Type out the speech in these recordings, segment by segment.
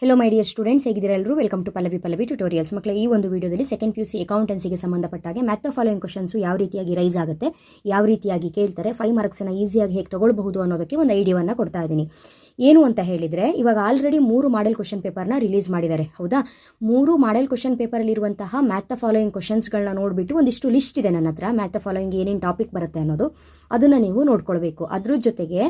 Hello my dear students, ಹೇಗಿದ್ದೀರಾ ಎಲ್ಲರೂ? Welcome to Pallavi tutorials. ಮಕ್ಕಳ ಈ ಒಂದು ವಿಡಿಯೋದಲ್ಲಿ ಸೆಕೆಂಡ್ PUC ಅಕೌಂಟೆನ್ಸಿಗೆ ಸಂಬಂಧಪಟ್ಟಾಗೆ ಮ್ಯಾಥ್ ದ ಫಾಲೋಯಿಂಗ್ ಕ್ವಶನ್ಸ್ ಯಾವ ರೀತಿಯಾಗಿ ರೈಸ್ ಆಗುತ್ತೆ, ಯಾವ ರೀತಿಯಾಗಿ ಕೇಳ್ತಾರೆ, 5 ಮಾರ್ಕ್ಸ್ನ ಈಸಿಯಾಗಿ ಹೇಗೆ ತಗೊಳ್ಬಹುದು ಅನ್ನೋದಕ್ಕೆ ಒಂದು ಐಡಿಯಾವನ್ನು ಕೊಡ್ತಾ ಇದ್ದೀನಿ. ಏನು ಅಂತ ಹೇಳಿದರೆ, ಇವಾಗ ಆಲ್ರೆಡಿ 3 ಮಾಡೆಲ್ ಕ್ವಶನ್ ಪೇಪರ್ನ ರಿಲೀಸ್ ಮಾಡಿದ್ದಾರೆ, ಹೌದಾ? 3 ಮಾಡೆಲ್ ಕ್ವಶನ್ ಪೇಪರಲ್ಲಿರುವಂತಹ ಮ್ಯಾಥ್ ದ ಫಾಲೋಯಿಂಗ್ ಕ್ವಶನ್ಸ್ಗಳನ್ನ ನೋಡಿಬಿಟ್ಟು ಒಂದಿಷ್ಟು ಲಿಸ್ಟ್ ಇದೆ ನನ್ನ ಹತ್ರ. ಮ್ಯಾಥ್ ದ ಫಾಲೋಯಿಂಗ್ ಏನೇನು ಟಾಪಿಕ್ ಬರುತ್ತೆ ಅನ್ನೋದು ಅದನ್ನು ನೀವು ನೋಡ್ಕೊಳ್ಬೇಕು. ಅದ್ರ ಜೊತೆಗೆ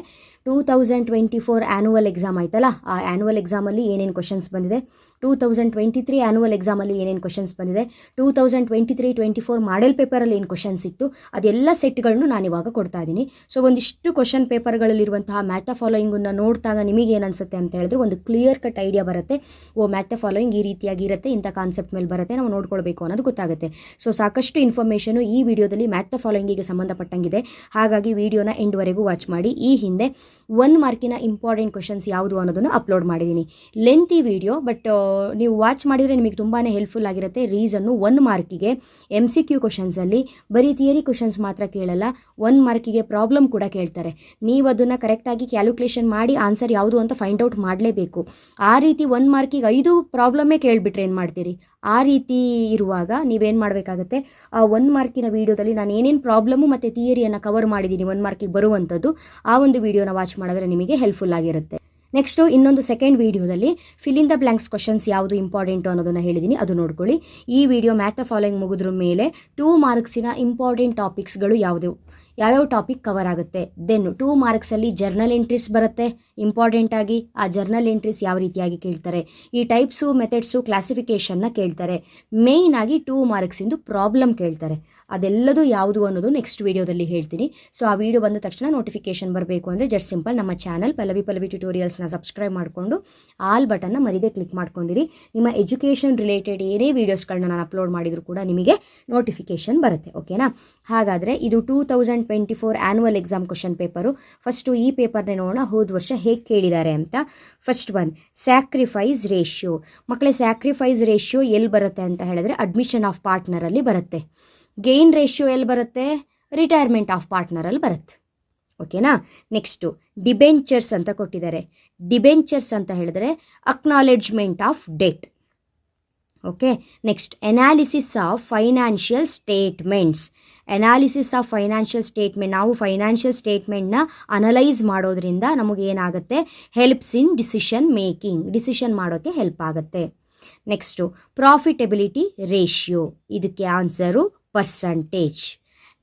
2024 ಆ್ಯನುವಲ್ ಎಕ್ಸಾಮ್ ಆಯ್ತಲ್ಲ, ಆ ಆ್ಯನುವಲ್ ಎಕ್ಸಾಮಲ್ಲಿ ಏನೇನು ಕ್ವಶನ್ಸ್ ಬಂದಿದೆ, 2023 ಆ್ಯನುವಲ್ ಎಕ್ಸಾಮಲ್ಲಿ ಏನೇನು ಕ್ವಶನ್ಸ್ ಬಂದಿದೆ, 2023-24 ಮಾಡೆಲ್ ಪೇಪರಲ್ಲಿ ಏನು ಕ್ವಶನ್ಸ್ ಇತ್ತು, ಅದೆಲ್ಲ ಸೆಟ್ಗಳನ್ನು ನಾನು ಇವಾಗ ಕೊಡ್ತಾ ಇದ್ದೀನಿ. ಸೊ ಒಂದಿಷ್ಟು ಕ್ವಶನ್ ಪೇಪರ್ಗಳಲ್ಲಿರುವಂತಹ ಮ್ಯಾಥ್ ದ ಫಾಲೋಯಿಂಗನ್ನು ನೋಡಿದಾಗ ನಿಮಗೆ ಏನು ಅನಿಸುತ್ತೆ ಅಂತ ಹೇಳಿದ್ರೆ ಒಂದು ಕ್ಲಿಯರ್ ಕಟ್ ಐಡಿಯಾ ಬರುತ್ತೆ. ಮ್ಯಾಥ್ ದ ಫಾಲೋಯಿಂಗ್ ಈ ರೀತಿಯಾಗಿ ಇರುತ್ತೆ, ಇಂಥ ಕಾನ್ಸೆಪ್ಟ್ ಮೇಲೆ ಬರುತ್ತೆ, ನಾವು ನೋಡ್ಕೊಳ್ಬೇಕು ಅನ್ನೋದು ಗೊತ್ತಾಗುತ್ತೆ. ಸೊ ಸಾಕಷ್ಟು ಇನ್ಫಾರ್ಮೇಷನು ಈ ವಿಡಿಯೋದಲ್ಲಿ ಮ್ಯಾಥ್ ದ ಫಾಲೋಯಿಂಗಿಗೆ ಸಂಬಂಧಪಟ್ಟಂಗಿದೆ. ಹಾಗಾಗಿ ವಿಡಿಯೋನ ಎಂಡ್ವರೆಗೂ ವಾಚ್ ಮಾಡಿ. ಈ ಹಿಂದೆ 1 ಮಾರ್ಕಿನ ಇಂಪಾರ್ಟೆಂಟ್ ಕ್ವಶನ್ಸ್ ಯಾವುದು ಅನ್ನೋದನ್ನು ಅಪ್ಲೋಡ್ ಮಾಡಿದ್ದೀನಿ. ಲೆಂತಿ ವಿಡಿಯೋ, ಬಟ್ ನೀವು ವಾಚ್ ಮಾಡಿದರೆ ನಿಮಗೆ ತುಂಬಾ ಹೆಲ್ಪ್ಫುಲ್ ಆಗಿರುತ್ತೆ. ರೀಸನ್ನು 1 ಮಾರ್ಕಿಗೆ MCQ ಕ್ವಶನ್ಸಲ್ಲಿ ಬರೀ ಥಿಯರಿ ಕ್ವಶನ್ಸ್ ಮಾತ್ರ ಕೇಳಲ್ಲ, 1 ಮಾರ್ಕಿಗೆ ಪ್ರಾಬ್ಲಮ್ ಕೂಡ ಕೇಳ್ತಾರೆ. ನೀವು ಅದನ್ನು ಕರೆಕ್ಟಾಗಿ ಕ್ಯಾಲ್ಕುಲೇಷನ್ ಮಾಡಿ ಆನ್ಸರ್ ಯಾವುದು ಅಂತ ಫೈಂಡ್ ಔಟ್ ಮಾಡಲೇಬೇಕು. ಆ ರೀತಿ 1 ಮಾರ್ಕಿಗೆ 5 ಪ್ರಾಬ್ಲಮ್ಮೇ ಕೇಳಿಬಿಟ್ರೆ ಏನು ಮಾಡ್ತೀರಿ? ಆ ರೀತಿ ಇರುವಾಗ ನೀವೇನು ಮಾಡಬೇಕಾಗುತ್ತೆ, ಆ 1 ಮಾರ್ಕಿನ ವೀಡಿಯೋದಲ್ಲಿ ನಾನು ಏನೇನು ಪ್ರಾಬ್ಲಮ್ಮು ಮತ್ತು ಥಿಯರಿಯನ್ನು ಕವರ್ ಮಾಡಿದ್ದೀನಿ 1 ಮಾರ್ಕಿಗೆ ಬರುವಂಥದ್ದು, ಆ ಒಂದು ವೀಡಿಯೋನ ವಾಚ್ ಮಾಡಿದ್ರೆ ನಿಮಗೆ ಹೆಲ್ಪ್ಫುಲ್ ಆಗಿರುತ್ತೆ. ನೆಕ್ಸ್ಟು ಇನ್ನೊಂದು ಸೆಕೆಂಡ್ ವೀಡಿಯೋದಲ್ಲಿ fill in the blanks questions ಯಾವುದು ಇಂಪಾರ್ಟೆಂಟು ಅನ್ನೋದನ್ನು ಹೇಳಿದ್ದೀನಿ, ಅದು ನೋಡ್ಕೊಳ್ಳಿ. ಈ ವಿಡಿಯೋ ಮ್ಯಾಥ್ ದ ಫಾಲೋಯಿಂಗ್ ಮುಗಿದ್ರ ಮೇಲೆ 2 ಮಾರ್ಕ್ಸಿನ ಇಂಪಾರ್ಟೆಂಟ್ ಟಾಪಿಕ್ಸ್ಗಳು ಯಾವ್ಯಾವ ಟಾಪಿಕ್ ಕವರ್ ಆಗುತ್ತೆ. ದೆನ್ 2 ಮಾರ್ಕ್ಸಲ್ಲಿ ಜರ್ನಲ್ ಎಂಟ್ರೀಸ್ ಬರುತ್ತೆ ಇಂಪಾರ್ಟೆಂಟ್ ಆಗಿ. ಆ ಜರ್ನಲ್ ಎಂಟ್ರೀಸ್ ಯಾವ ರೀತಿಯಾಗಿ ಕೇಳ್ತಾರೆ, ಈ ಟೈಪ್ಸು ಮೆಥಡ್ಸು ಕ್ಲಾಸಿಫಿಕೇಷನ್ನ ಕೇಳ್ತಾರೆ. ಮೇಯ್ನ್ ಆಗಿ 2 ಮಾರ್ಕ್ಸಿಂದು ಪ್ರಾಬ್ಲಮ್ ಕೇಳ್ತಾರೆ. ಅದೆಲ್ಲದು ಯಾವುದು ಅನ್ನೋದು ನೆಕ್ಸ್ಟ್ ವೀಡಿಯೋದಲ್ಲಿ ಹೇಳ್ತೀನಿ. ಸೊ ಆ ವಿಡಿಯೋ ಬಂದ ತಕ್ಷಣ ನೋಟಿಫಿಕೇಶನ್ ಬರಬೇಕು ಅಂದರೆ ಜಸ್ಟ್ ಸಿಂಪಲ್ ನಮ್ಮ ಚಾನಲ್ ಪಲ್ಲವಿ ಟ್ಯುಟೋರಿಯಲ್ಸ್ನ ಸಬ್ಸ್ಕ್ರೈಬ್ ಮಾಡಿಕೊಂಡು ಆಲ್ ಬಟನ್ನ ಮರಿದೇ ಕ್ಲಿಕ್ ಮಾಡ್ಕೊಂಡಿರಿ. ನಿಮ್ಮ ಎಜುಕೇಷನ್ ರಿಲೇಟೆಡ್ ಏನೇ ವೀಡಿಯೋಸ್ಗಳನ್ನ ನಾನು ಅಪ್ಲೋಡ್ ಮಾಡಿದರೂ ಕೂಡ ನಿಮಗೆ ನೋಟಿಫಿಕೇಶನ್ ಬರುತ್ತೆ, ಓಕೆನಾ? ಹಾಗಾದರೆ ಇದು 2024 annual exam question paper. First ಈ ಪೇಪರ್ನೇ ನೋಡೋಣ, ಹೋದ ವರ್ಷ ಹೇಗೆ ಕೇಳಿದ್ದಾರೆ ಅಂತ. First one, sacrifice ratio. ಮಕ್ಕಳೇ, ಸ್ಯಾಕ್ರಿಫೈಸ್ ರೇಷಿಯೋ ಎಲ್ಲಿ ಬರುತ್ತೆ ಅಂತ ಹೇಳಿದ್ರೆ ಅಡ್ಮಿಷನ್ ಆಫ್ ಪಾರ್ಟ್ನರಲ್ಲಿ ಬರುತ್ತೆ. ಗೇನ್ ರೇಷಿಯೋ ಎಲ್ಲಿ ಬರುತ್ತೆ? ರಿಟೈರ್ಮೆಂಟ್ ಆಫ್ ಪಾರ್ಟ್ನರಲ್ಲಿ ಬರುತ್ತೆ, ಓಕೆನಾ? ನೆಕ್ಸ್ಟು ಡಿಬೆಂಚರ್ಸ್ ಅಂತ ಕೊಟ್ಟಿದ್ದಾರೆ. ಡಿಬೆಂಚರ್ಸ್ ಅಂತ ಹೇಳಿದ್ರೆ acknowledgement of debt, okay. Next analysis of financial statements. Analysis of financial statement, ನಾವು ಫೈನಾನ್ಷಿಯಲ್ ಸ್ಟೇಟ್ಮೆಂಟ್ನ ಅನಲೈಸ್ ಮಾಡೋದ್ರಿಂದ ನಮಗೇನಾಗುತ್ತೆ, ಹೆಲ್ಪ್ಸ್ ಇನ್ ಡಿಸಿಷನ್ ಮಾಡೋಕ್ಕೆ ಹೆಲ್ಪ್ ಆಗುತ್ತೆ. ನೆಕ್ಸ್ಟು ಪ್ರಾಫಿಟಬಿಲಿಟಿ ರೇಷಿಯೋ, ಇದಕ್ಕೆ answer percentage.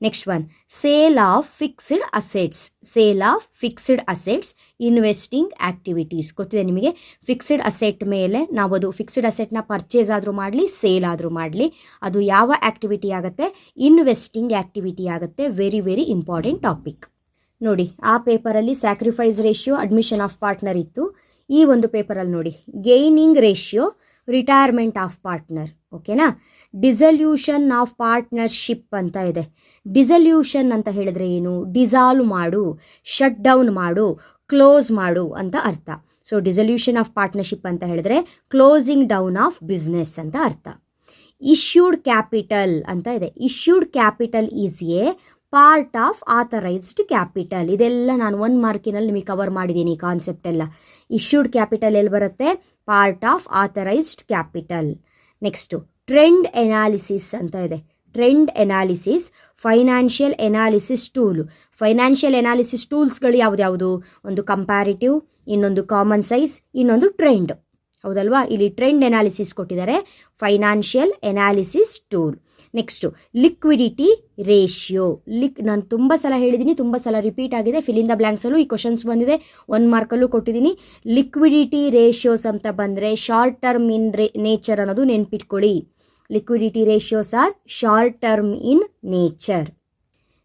Next one, sale of fixed assets investing activities. ಗೊತ್ತಿದೆ ನಿಮಗೆ, fixed asset ಮೇಲೆ ನಾವು ಅದು ಫಿಕ್ಸ್ಡ್ ಅಸೆಟ್ನ ಪರ್ಚೇಸ್ ಆದರೂ ಮಾಡಲಿ ಸೇಲ್ ಆದರೂ ಮಾಡಲಿ ಅದು ಯಾವ ಆ್ಯಕ್ಟಿವಿಟಿ ಆಗುತ್ತೆ? ಇನ್ವೆಸ್ಟಿಂಗ್ ಆ್ಯಕ್ಟಿವಿಟಿ ಆಗುತ್ತೆ. Very very important topic. ನೋಡಿ, ಆ ಪೇಪರಲ್ಲಿ sacrifice ratio admission of partner ಇತ್ತು. ಈ ಒಂದು ಪೇಪರಲ್ಲಿ ನೋಡಿ, gaining ratio retirement of partner, ಓಕೆನಾ? ಡಿಸಲ್ಯೂಷನ್ ಆಫ್ ಪಾರ್ಟ್ನರ್ಶಿಪ್ ಅಂತ ಇದೆ. ಡಿಸಲ್ಯೂಷನ್ ಅಂತ ಹೇಳಿದ್ರೆ ಏನು? ಡಿಸಾಲ್ವ್ ಮಾಡು, ಶಟ್ ಡೌನ್ ಮಾಡು, ಕ್ಲೋಸ್ ಮಾಡು ಅಂತ ಅರ್ಥ. ಸೊ ಡಿಸಲ್ಯೂಷನ್ ಆಫ್ ಪಾರ್ಟ್ನರ್ಶಿಪ್ ಅಂತ ಹೇಳಿದ್ರೆ ಕ್ಲೋಸಿಂಗ್ ಡೌನ್ ಆಫ್ ಬಿಸ್ನೆಸ್ ಅಂತ ಅರ್ಥ. ಇಶ್ಯೂಡ್ ಕ್ಯಾಪಿಟಲ್ ಅಂತ ಇದೆ. Issued capital is A part of authorised capital. ಇದೆಲ್ಲ ನಾನು 1 ಮಾರ್ಕಿನಲ್ಲಿ ನಿಮಗೆ ಕವರ್ ಮಾಡಿದ್ದೀನಿ ಈ ಕಾನ್ಸೆಪ್ಟ್ ಎಲ್ಲ. ಇಶ್ಯೂಡ್ ಕ್ಯಾಪಿಟಲ್ ಎಲ್ಲಿ ಬರುತ್ತೆ? Part of authorised capital. Next trend analysis ಅಂತ ಇದೆ. Trend analysis financial analysis tool. Financial analysis ಟೂಲ್ಸ್ಗಳು ಯಾವ್ದು? ಒಂದು ಕಂಪ್ಯಾರಿಟಿವ್, ಇನ್ನೊಂದು ಕಾಮನ್ ಸೈಜ್, ಇನ್ನೊಂದು ಟ್ರೆಂಡ್, ಹೌದಲ್ವಾ? ಇಲ್ಲಿ ಟ್ರೆಂಡ್ ಎನಾಲಿಸಿಸ್ ಕೊಟ್ಟಿದ್ದಾರೆ, financial analysis tool. Next liquidity ratio. ನಾನು ತುಂಬ ಸಲ ಹೇಳಿದ್ದೀನಿ, ತುಂಬ ಸಲ ರಿಪೀಟ್ ಆಗಿದೆ. ಫಿಲ್ ಇನ್ ದ ಬ್ಲ್ಯಾಂಕ್ಸಲ್ಲೂ ಈ ಕ್ವಶನ್ಸ್ ಬಂದಿದೆ, 1 ಮಾರ್ಕಲ್ಲೂ ಕೊಟ್ಟಿದ್ದೀನಿ. ಲಿಕ್ವಿಡಿಟಿ ರೇಷಿಯೋಸ್ ಅಂತ ಬಂದರೆ ಶಾರ್ಟ್ ಟರ್ಮ್ ಇನ್ ನೇಚರ್ ಅನ್ನೋದು ನೆನ್ಪಿಟ್ಕೊಳ್ಳಿ. Liquidity ratios are short term in nature.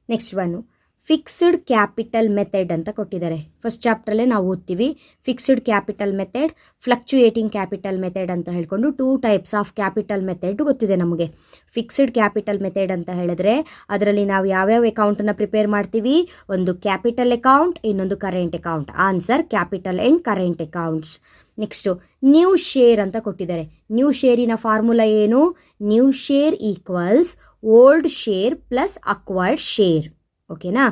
Next one fixed capital method ಅಂತ ಕೊಟ್ಟಿದ್ದಾರೆ. ಫಸ್ಟ್ ಚಾಪ್ಟ್ರಲ್ಲೇ ನಾವು ಓದ್ತೀವಿ fixed capital method, fluctuating capital method ಅಂತ ಹೇಳ್ಕೊಂಡು 2 ಟೈಪ್ಸ್ ಆಫ್ ಕ್ಯಾಪಿಟಲ್ ಮೆಥಡ್ ಗೊತ್ತಿದೆ ನಮಗೆ. ಫಿಕ್ಸ್ಡ್ ಕ್ಯಾಪಿಟಲ್ ಮೆಥಡ್ ಅಂತ ಹೇಳಿದ್ರೆ ಅದರಲ್ಲಿ ನಾವು ಯಾವ್ಯಾವ ಅಕೌಂಟನ್ನು ಪ್ರಿಪೇರ್ ಮಾಡ್ತೀವಿ? ಒಂದು ಕ್ಯಾಪಿಟಲ್ ಅಕೌಂಟ್, ಇನ್ನೊಂದು current account. Answer capital and current accounts. Next new share ಅಂತ ಕೊಟ್ಟಿದ್ದಾರೆ. ನ್ಯೂ ಶೇರಿನ ಫಾರ್ಮುಲಾ ಏನು? New share equals old share plus acquired share, ಓಕೆನಾ?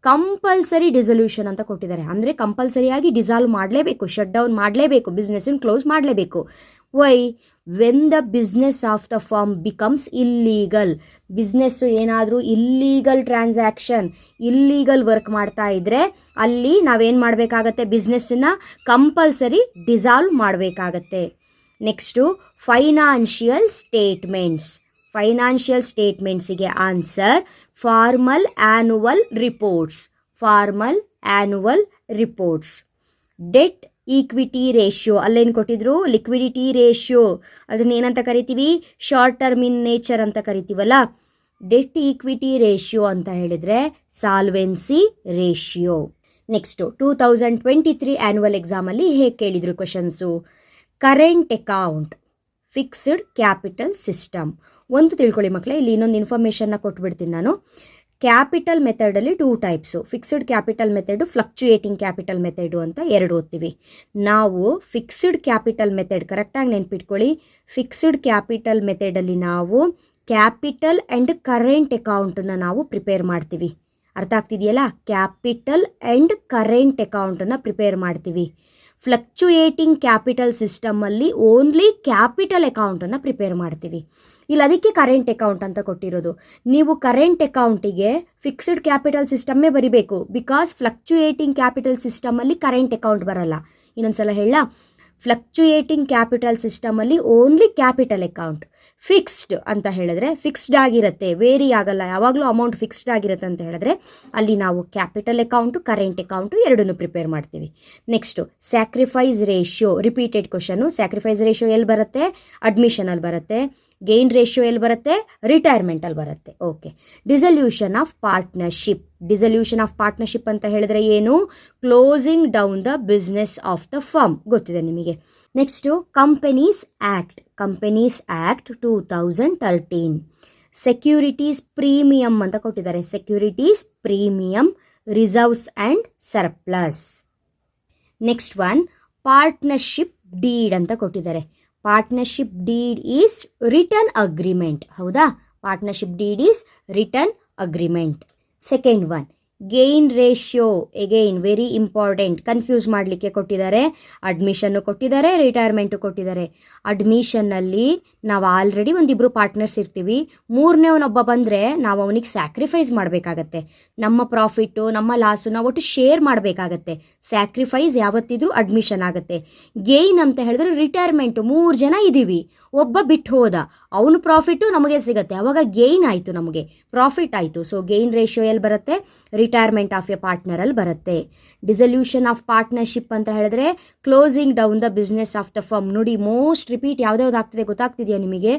ಕಂಪಲ್ಸರಿ ಡಿಸಲ್ಯೂಷನ್ ಅಂತ ಕೊಟ್ಟಿದ್ದಾರೆ. ಅಂದರೆ ಕಂಪಲ್ಸರಿಯಾಗಿ ಡಿಸಾಲ್ವ್ ಮಾಡಲೇಬೇಕು, ಶಟ್ ಡೌನ್ ಮಾಡಲೇಬೇಕು, ಬಿಸ್ನೆಸ್ಸನ್ನು ಕ್ಲೋಸ್ ಮಾಡಲೇಬೇಕು. Why? When the business of the firm becomes illegal. Business ಏನಾದರೂ ಇಲ್ಲೀಗಲ್ ಟ್ರಾನ್ಸಾಕ್ಷನ್, ಇಲ್ಲೀಗಲ್ ವರ್ಕ್ ಮಾಡ್ತಾ ಇದ್ದರೆ ಅಲ್ಲಿ ನಾವೇನು ಮಾಡಬೇಕಾಗತ್ತೆ? ಬಿಸ್ನೆಸ್ಸನ್ನು ಕಂಪಲ್ಸರಿ ಡಿಸಾಲ್ವ್ ಮಾಡಬೇಕಾಗತ್ತೆ. Next financial statements. ಫೈನಾನ್ಷಿಯಲ್ ಸ್ಟೇಟ್ಮೆಂಟ್ಸಿಗೆ answer formal annual reports. Formal annual reports. Debt equity ratio, ಅಲ್ಲೇನು ಕೊಟ್ಟಿದ್ರು? Liquidity ratio. ಅದನ್ನ ಏನಂತ ಕರಿತೀವಿ? ಶಾರ್ಟ್ ಟರ್ಮ್ ಇನ್ ನೇಚರ್ ಅಂತ ಕರಿತೀವಲ್ಲ. ಡೆಟ್ ಈಕ್ವಿಟಿ ರೇಷಿಯೋ ಅಂತ ಹೇಳಿದರೆ ಸಾಲ್ವೆನ್ಸಿ ರೇಷಿಯೋ. ನೆಕ್ಸ್ಟು 2023 ಆ್ಯನ್ಯುವಲ್ ಎಕ್ಸಾಮಲ್ಲಿ ಹೇಗೆ ಕೇಳಿದರು questions? Current account, fixed capital system. ಒಂದು ತಿಳ್ಕೊಳ್ಳಿ ಮಕ್ಕಳೇ, ಇಲ್ಲಿ ಇನ್ನೊಂದು ಇನ್ಫಾರ್ಮೇಷನ್ನ ಕೊಟ್ಬಿಡ್ತೀನಿ ನಾನು. ಕ್ಯಾಪಿಟಲ್ ಮೆಥಡಲ್ಲಿ 2 types. Fixed capital method, fluctuating capital method ಅಂತ 2 ಓದ್ತೀವಿ. ನಾವು ಫಿಕ್ಸ್ಡ್ ಕ್ಯಾಪಿಟಲ್ ಮೆಥಡ್ ಕರೆಕ್ಟಾಗಿ ನೆನ್ಪಿಟ್ಕೊಳ್ಳಿ. ಫಿಕ್ಸ್ಡ್ ಕ್ಯಾಪಿಟಲ್ ಮೆಥಡಲ್ಲಿ ನಾವು ಕ್ಯಾಪಿಟಲ್ ಆ್ಯಂಡ್ ಕರೆಂಟ್ ಅಕೌಂಟನ್ನು ನಾವು ಪ್ರಿಪೇರ್ ಮಾಡ್ತೀವಿ. ಅರ್ಥ ಆಗ್ತಿದೆಯಲ್ಲ? ಕ್ಯಾಪಿಟಲ್ ಆ್ಯಂಡ್ ಕರೆಂಟ್ ಅಕೌಂಟನ್ನು ಪ್ರಿಪೇರ್ ಮಾಡ್ತೀವಿ. ಫ್ಲಕ್ಚುಯೇಟಿಂಗ್ ಕ್ಯಾಪಿಟಲ್ ಸಿಸ್ಟಮಲ್ಲಿ ಓನ್ಲಿ ಕ್ಯಾಪಿಟಲ್ ಅಕೌಂಟನ್ನು ಪ್ರಿಪೇರ್ ಮಾಡ್ತೀವಿ. ಇಲ್ಲಿ ಅದಕ್ಕೆ ಕರೆಂಟ್ ಅಕೌಂಟ್ ಅಂತ ಕೊಟ್ಟಿರೋದು. ನೀವು ಕರೆಂಟ್ ಅಕೌಂಟಿಗೆ ಫಿಕ್ಸ್ಡ್ ಕ್ಯಾಪಿಟಲ್ ಸಿಸ್ಟಮ್ಮೇ ಬರಿಬೇಕು. ಬಿಕಾಸ್ ಫ್ಲಕ್ಚುಯೇಟಿಂಗ್ ಕ್ಯಾಪಿಟಲ್ ಸಿಸ್ಟಮಲ್ಲಿ ಕರೆಂಟ್ ಅಕೌಂಟ್ ಬರಲ್ಲ. ಇನ್ನೊಂದ್ಸಲ ಹೇಳ, ಫ್ಲಕ್ಚುಯೇಟಿಂಗ್ ಕ್ಯಾಪಿಟಲ್ ಸಿಸ್ಟಮಲ್ಲಿ ಓನ್ಲಿ ಕ್ಯಾಪಿಟಲ್ ಅಕೌಂಟ್. ಫಿಕ್ಸ್ಡ್ ಅಂತ ಹೇಳಿದ್ರೆ ಫಿಕ್ಸ್ಡ್ ಆಗಿರುತ್ತೆ, ವೇರಿ ಆಗಲ್ಲ, ಯಾವಾಗಲೂ ಅಮೌಂಟ್ ಫಿಕ್ಸ್ಡ್ ಆಗಿರುತ್ತೆ ಅಂತ ಹೇಳಿದ್ರೆ ಅಲ್ಲಿ ನಾವು ಕ್ಯಾಪಿಟಲ್ ಅಕೌಂಟು, ಕರೆಂಟ್ ಅಕೌಂಟು ಎರಡನ್ನೂ ಪ್ರಿಪೇರ್ ಮಾಡ್ತೀವಿ. Next sacrifice ratio, repeated question. Sacrifice ratio ಎಲ್ಲಿ ಬರುತ್ತೆ? ಅಡ್ಮಿಷನಲ್ಲಿ ಬರುತ್ತೆ. ಗೇನ್ ರೇಷಿಯೋ ಎಲ್ಲಿ ಬರುತ್ತೆ? ರಿಟೈರ್ಮೆಂಟಲ್ಲಿ ಬರುತ್ತೆ. Okay. Dissolution of partnership. Dissolution of partnership ಅಂತ ಹೇಳಿದ್ರೆ ಏನು? Closing down the business of the firm. ಗೊತ್ತಿದೆ ನಿಮಗೆ. Next companies act. Companies act 2013. Securities premium ಅಂತ ಕೊಟ್ಟಿದ್ದಾರೆ. Securities premium, reserves and surplus. Next one partnership deed ಅಂತ ಕೊಟ್ಟಿದ್ದಾರೆ. Partnership deed is written agreement. ಹೌದಾ? Partnership deed is written agreement. Second one gain ratio. Again very important, confuse ಮಾಡಲಿಕ್ಕೆ ಕೊಟ್ಟಿದ್ದಾರೆ. Admission ಕೊಟ್ಟಿದ್ದಾರೆ, retirement ಕೊಟ್ಟಿದ್ದಾರೆ. ಅಡ್ಮಿಷನ್ನಲ್ಲಿ ನಾವು ಆಲ್ರೆಡಿ ಒಂದಿಬ್ಬರು ಪಾರ್ಟ್ನರ್ಸ್ ಇರ್ತೀವಿ. ಮೂರನೇವನೊಬ್ಬ ಬಂದರೆ ನಾವು ಅವನಿಗೆ ಸ್ಯಾಕ್ರಿಫೈಸ್ ಮಾಡಬೇಕಾಗತ್ತೆ. ನಮ್ಮ ಪ್ರಾಫಿಟ್ಟು, ನಮ್ಮ ಲಾಸು ನಾವು ಒಟ್ಟು ಶೇರ್ ಮಾಡಬೇಕಾಗತ್ತೆ. ಸ್ಯಾಕ್ರಿಫೈಸ್ ಯಾವತ್ತಿದ್ರೂ ಅಡ್ಮಿಷನ್ ಆಗುತ್ತೆ. ಗೇನ್ ಅಂತ ಹೇಳಿದ್ರೆ ರಿಟೈರ್ಮೆಂಟು. 3 ಜನ ಇದ್ದೀವಿ, ಒಬ್ಬ ಬಿಟ್ಟು ಹೋದ, ಅವನು ಪ್ರಾಫಿಟ್ಟು ನಮಗೆ ಸಿಗುತ್ತೆ, ಅವಾಗ ಗೇನ್ ಆಯಿತು, ನಮಗೆ ಪ್ರಾಫಿಟ್ ಆಯಿತು. ಸೊ ಗೇನ್ ರೇಷಿಯೋ ಎಲ್ಲಿ ಬರುತ್ತೆ? ರಿಟೈರ್ಮೆಂಟ್ ಆಫ್ ಎ ಪಾರ್ಟ್ನರಲ್ಲಿ ಬರುತ್ತೆ. ಡಿಸಲ್ಯೂಷನ್ ಆಫ್ ಪಾರ್ಟ್ನರ್ಶಿಪ್ ಅಂತ ಹೇಳಿದ್ರೆ closing down the business of the firm. ನೋಡಿ, ಮೋಸ್ಟ್ ರಿಪೀಟ್ ಯಾವ್ದಾವ್ದು ಆಗ್ತಿದೆ ಗೊತ್ತಾಗ್ತಿದೆಯಾ ನಿಮಗೆ?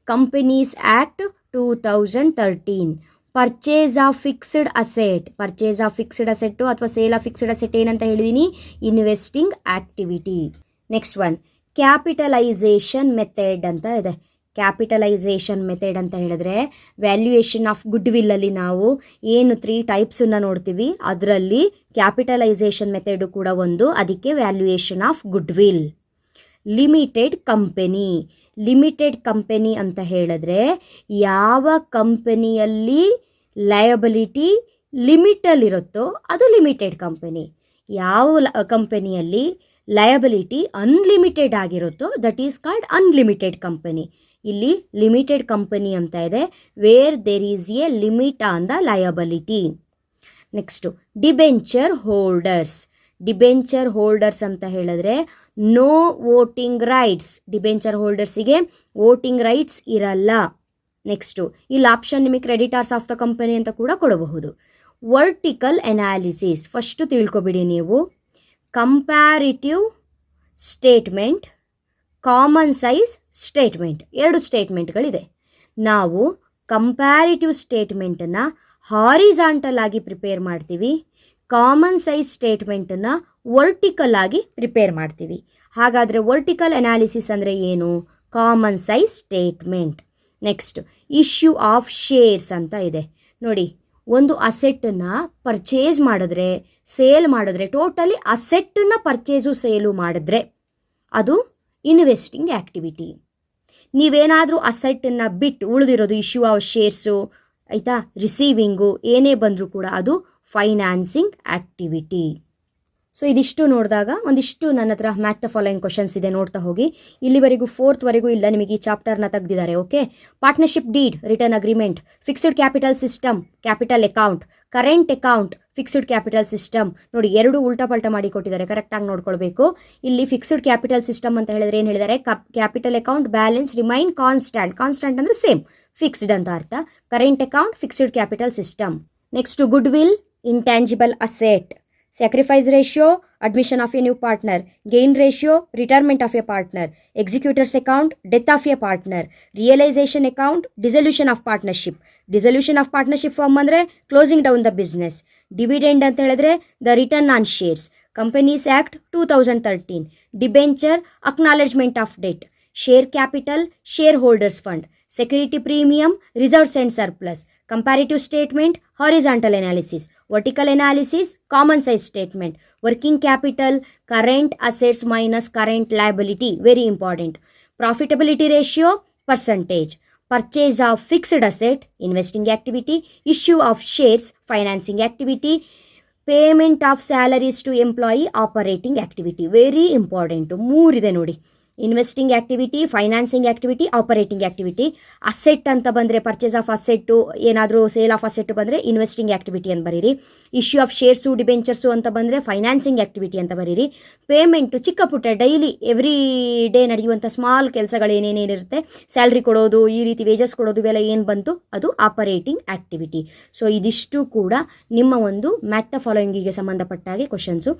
Companies act 2013. Purchase of fixed asset. Purchase of fixed asset ಅಥವಾ ಸೇಲ್ ಆಫ್ ಫಿಕ್ಸ್ಡ್ ಅಸೆಟ್ ಏನಂತ ಹೇಳಿದೀನಿ? Investing activity. Next one capitalisation method ಅಂತ ಇದೆ. ಕ್ಯಾಪಿಟಲೈಸೇಷನ್ ಮೆಥಡ್ ಅಂತ ಹೇಳಿದ್ರೆ ವ್ಯಾಲ್ಯೂಯೇಷನ್ ಆಫ್ ಗುಡ್ ವಿಲ್ಲಲ್ಲಿ ನಾವು ಏನು 3 ಟೈಪ್ಸನ್ನು ನೋಡ್ತೀವಿ, ಅದರಲ್ಲಿ ಕ್ಯಾಪಿಟಲೈಸೇಷನ್ ಮೆಥಡು ಕೂಡ ಒಂದು. ಅದಕ್ಕೆ valuation of good will. Limited company. Limited company ಅಂತ ಹೇಳಿದ್ರೆ ಯಾವ ಕಂಪನಿಯಲ್ಲಿ ಲಯಬಿಲಿಟಿ ಲಿಮಿಟಲ್ಲಿರುತ್ತೋ ಅದು ಲಿಮಿಟೆಡ್ ಕಂಪನಿ. ಯಾವ ಕಂಪನಿಯಲ್ಲಿ ಲಯಬಿಲಿಟಿ ಅನ್ಲಿಮಿಟೆಡ್ ಆಗಿರುತ್ತೋ that is called unlimited company. ಇಲ್ಲಿ ಲಿಮಿಟೆಡ್ ಕಂಪನಿ ಅಂತ ಇದೆ, where there is a limit on the liability. Next debenture holders. Debenture holders ಅಂತ ಹೇಳಿದ್ರೆ ನೋ ವೋಟಿಂಗ್ ರೈಟ್ಸ್. ಡಿಬೆಂಚರ್ ಹೋಲ್ಡರ್ಸಿಗೆ ವೋಟಿಂಗ್ ರೈಟ್ಸ್ ಇರಲ್ಲ. ನೆಕ್ಸ್ಟು ಇಲ್ಲಿ ಆಪ್ಷನ್ ನಿಮಗೆ ಕ್ರೆಡಿಟಾರ್ಸ್ ಆಫ್ ದ ಕಂಪನಿ ಅಂತ ಕೂಡ ಕೊಡಬಹುದು. ವರ್ಟಿಕಲ್ ಅನಾಲಿಸಿಸ್ ಫಸ್ಟು ತಿಳ್ಕೊಬಿಡಿ ನೀವು. Comparative statement, common size statement, 2 ಸ್ಟೇಟ್ಮೆಂಟ್ಗಳಿದೆ. ನಾವು ಕಂಪ್ಯಾರಿಟಿವ್ ಸ್ಟೇಟ್ಮೆಂಟನ್ನು ಹಾರಿಜಾಂಟಲ್ ಆಗಿ ಪ್ರಿಪೇರ್ ಮಾಡ್ತೀವಿ, ಕಾಮನ್ ಸೈಜ್ ಸ್ಟೇಟ್ಮೆಂಟನ್ನು ವರ್ಟಿಕಲ್ ಆಗಿ ಪ್ರಿಪೇರ್ ಮಾಡ್ತೀವಿ. ಹಾಗಾದರೆ ವರ್ಟಿಕಲ್ ಅನಾಲಿಸಿಸ್ ಅಂದರೆ ಏನು? Common size statement. Next issue of shares ಅಂತ ಇದೆ. ನೋಡಿ, ಒಂದು ಅಸೆಟ್ಟನ್ನು ಪರ್ಚೇಸ್ ಮಾಡಿದ್ರೆ, ಸೇಲ್ ಮಾಡಿದ್ರೆ, ಟೋಟಲಿ ಅಸೆಟ್ಟನ್ನು ಪರ್ಚೇಸು ಸೇಲು ಮಾಡಿದ್ರೆ ಅದು ಇನ್ವೆಸ್ಟಿಂಗ್ ಆ್ಯಕ್ಟಿವಿಟಿ. ನೀವೇನಾದರೂ ಅಸೆಟ್ಟನ್ನು ಬಿಟ್ಟು ಉಳಿದಿರೋದು ಇಶ್ಯೂ ಆಫ್ ಶೇರ್ಸು, ಆಯಿತಾ, ರಿಸೀವಿಂಗು ಏನೇ ಬಂದರೂ ಕೂಡ ಅದು ಫೈನಾನ್ಸಿಂಗ್ ಆಕ್ಟಿವಿಟಿ. ಸೊ ಇದಿಷ್ಟು ನೋಡಿದಾಗ ಒಂದಿಷ್ಟು ನನ್ನ ಹತ್ರ ಮ್ಯಾಥ್ ದ ಫಾಲೋಯಿಂಗ್ ಕ್ವಶನ್ಸ್ ಇದೆ, ನೋಡ್ತಾ ಹೋಗಿ. ಇಲ್ಲಿವರೆಗೂ 4th ವರೆಗೂ ಇಲ್ಲ, ನಿಮಗೆ ಈ ಚಾಪ್ಟರ್ನ ತೆಗೆದಿದ್ದಾರೆ. Okay, partnership deed, return agreement, fixed capital system, capital account, current account, fixed capital system. ನೋಡಿ, ಎರಡು ಉಲ್ಟಾ ಪಲ್ಟಾ ಮಾಡಿ ಕೊಟ್ಟಿದ್ದಾರೆ, ಕರೆಕ್ಟಾಗಿ ನೋಡ್ಕೊಳ್ಬೇಕು. ಇಲ್ಲಿ ಫಿಕ್ಸ್ಡ್ ಕ್ಯಾಪಿಟಲ್ ಸಿಸ್ಟಮ್ ಅಂತ ಹೇಳಿದ್ರೆ ಏನು ಹೇಳಿದ್ದಾರೆ, capital account balance remain constant. Constant ಅಂದ್ರೆ ಸೇಮ್, ಫಿಕ್ಸ್ಡ್ ಅಂತ ಅರ್ಥ. Current account, fixed capital system. Next good will, intangible asset. Sacrifice ratio, admission of a new partner. Gain ratio, retirement of a partner. Executor's account, death of a partner. Realization account, dissolution of partnership. Dissolution of partnership form andre closing down the business. Dividend ಅಂತ ಹೇಳಿದ್ರೆ the return on shares. Companies Act 2013. Debenture, acknowledgement of debt. Share capital, shareholders fund. Security premium, reserves and surplus. Comparative statement, horizontal analysis. Vertical analysis, common size statement. Working capital, current assets minus current liability, very important. Profitability ratio, percentage. Purchase of fixed asset, investing activity. Issue of shares, financing activity. Payment of salaries to employee, operating activity, very important. ಮೂರಿದೆ ನೋಡಿ, investing activity, financing activity, operating activity. Asset ಅಂತ ಬಂದರೆ purchase of asset, ಏನಾದರೂ sale of asset ಬಂದರೆ investing activity ಅಂತ ಬರೀರಿ. Issue of shares, debentures ಅಂತ ಬಂದರೆ financing activity ಅಂತ ಬರೀರಿ. ಪೇಮೆಂಟು ಚಿಕ್ಕ ಪುಟ್ಟ ಡೈಲಿ ಎವ್ರಿ ಡೇ ನಡೆಯುವಂಥ ಸ್ಮಾಲ್ ಕೆಲಸಗಳು ಏನೇನೇನಿರುತ್ತೆ, ಸ್ಯಾಲ್ರಿ ಕೊಡೋದು, ಈ ರೀತಿ ವೇಜಸ್ ಕೊಡೋದು, ಇವೆಲ್ಲ ಏನು ಬಂತು, ಅದು ಆಪರೇಟಿಂಗ್ ಆಕ್ಟಿವಿಟಿ. ಸೊ ಇದಿಷ್ಟು ಕೂಡ ನಿಮ್ಮ ಒಂದು ಮ್ಯಾಥ್ ದ ಫಾಲೋಯಿಂಗಿಗೆ ಸಂಬಂಧಪಟ್ಟಾಗೆ ಕ್ವಶನ್ಸು.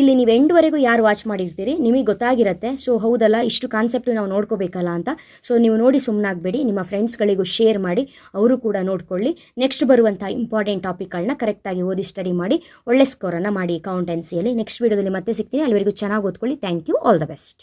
ಇಲ್ಲಿ ನೀವು ಎಂಡ್ವರೆಗೂ ಯಾರು ವಾಚ್ ಮಾಡಿರ್ತೀರಿ ನಿಮಗೆ ಗೊತ್ತಾಗಿರುತ್ತೆ. ಸೊ ಹೌದಲ್ಲ, ಇಷ್ಟು ಕಾನ್ಸೆಪ್ಟ್ ನಾವು ನೋಡ್ಕೋಬೇಕಲ್ಲ ಅಂತ. ಸೊ ನೀವು ನೋಡಿ ಸುಮ್ಮನಾಗಬೇಡಿ, ನಿಮ್ಮ ಫ್ರೆಂಡ್ಸ್ಗಳಿಗೂ ಶೇರ್ ಮಾಡಿ, ಅವರು ಕೂಡ ನೋಡ್ಕೊಳ್ಳಿ. ನೆಕ್ಸ್ಟ್ ಬರುವಂಥ ಇಂಪಾರ್ಟೆಂಟ್ ಟಾಪಿಕ್ಗಳನ್ನ ಕರೆಕ್ಟಾಗಿ ಓದಿ ಸ್ಟಡಿ ಮಾಡಿ ಒಳ್ಳೆ ಸ್ಕೋರನ್ನು ಮಾಡಿ ಅಕೌಂಟೆನ್ಸಿಯಲ್ಲಿ. ನೆಕ್ಸ್ಟ್ ವೀಡಿಯೋದಲ್ಲಿ ಮತ್ತೆ ಸಿಗ್ತೀನಿ. ಅಲ್ಲಿವರೆಗೂ ಚೆನ್ನಾಗಿ ಓದ್ಕೊಳ್ಳಿ. Thank you, all the best.